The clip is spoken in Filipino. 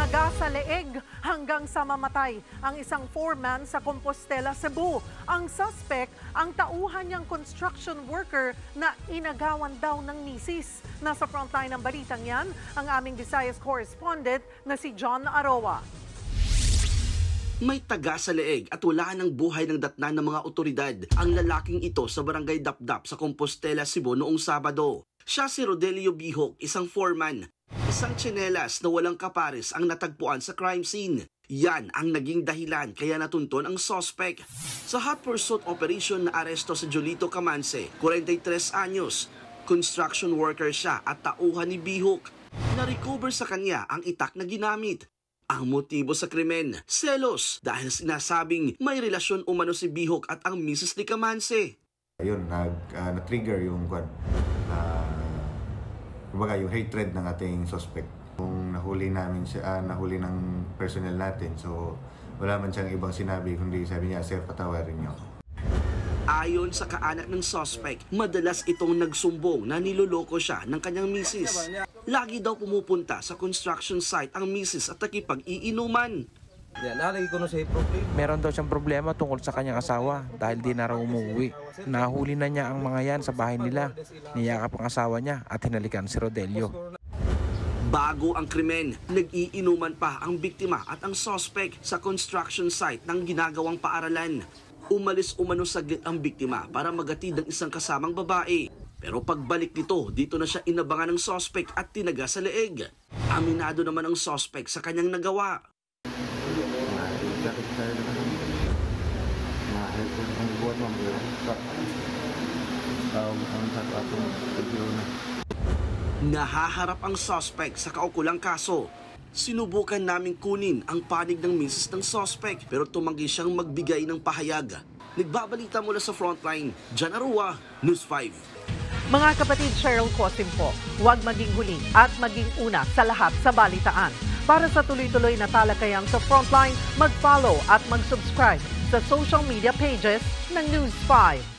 Taga sa leeg hanggang sa mamatay ang isang foreman sa Compostela, Cebu. Ang suspect, ang tauhan niyang construction worker na inagawan daw ng misis. Nasa frontline ng balitang yan, ang aming Visayas correspondent na si John Aroa. May taga sa leeg at wala ng buhay ng datnan ng mga otoridad ang lalaking ito sa barangay Dapdap sa Compostela, Cebu noong Sabado. Siya si Rodelio Bihok, isang foreman. Isang tsinelas na walang kapares ang natagpuan sa crime scene. Yan ang naging dahilan kaya natunton ang suspect. Sa hot pursuit operation na aresto sa Jolito Camanse, 43 anyos. Construction worker siya at tauhan ni Bihok. Na-recover sa kanya ang itak na ginamit. Ang motibo sa krimen, selos dahil sinasabing may relasyon umano si Bihok at ang misis ni Camanse. Ayun, na-trigger yung kumbaga yung hatred ng ating suspect. Kung nahuli namin siya, nahuli ng personnel natin, so wala man siyang ibang sinabi, kundi sabi niya, "Sir, patawarin niyo." Ayon sa kaanak ng suspect, madalas itong nagsumbong na niloloko siya ng kanyang misis. Lagi daw pumupunta sa construction site ang misis at nakipag-iinuman. Meron daw siyang problema tungkol sa kanyang asawa dahil di na raw umuwi. Nahuli na niya ang mga yan sa bahay nila. Niyakap ang asawa niya at hinalikan si Rodelio. Bago ang krimen, nag-iinuman pa ang biktima at ang suspect sa construction site ng ginagawang paaralan. Umalis umano saglit ang biktima para magatid ang isang kasamang babae. Pero pagbalik nito, dito na siya inabangan ng suspect at tinaga sa leeg. Aminado naman ang suspect sa kanyang nagawa. Nahaharap ang suspect sa kaukulang kaso. Sinubukan naming kunin ang panig ng misis ng suspect pero tumanggi siyang magbigay ng pahayag. Nagbabalita mula sa frontline, John Aroa, News 5. Mga kapatid, Cheryl Cosim po, huwag maging huli at maging una sa lahat sa balitaan. Para sa tuloy-tuloy na talakayan sa frontline, mag-follow at mag-subscribe sa social media pages ng News 5.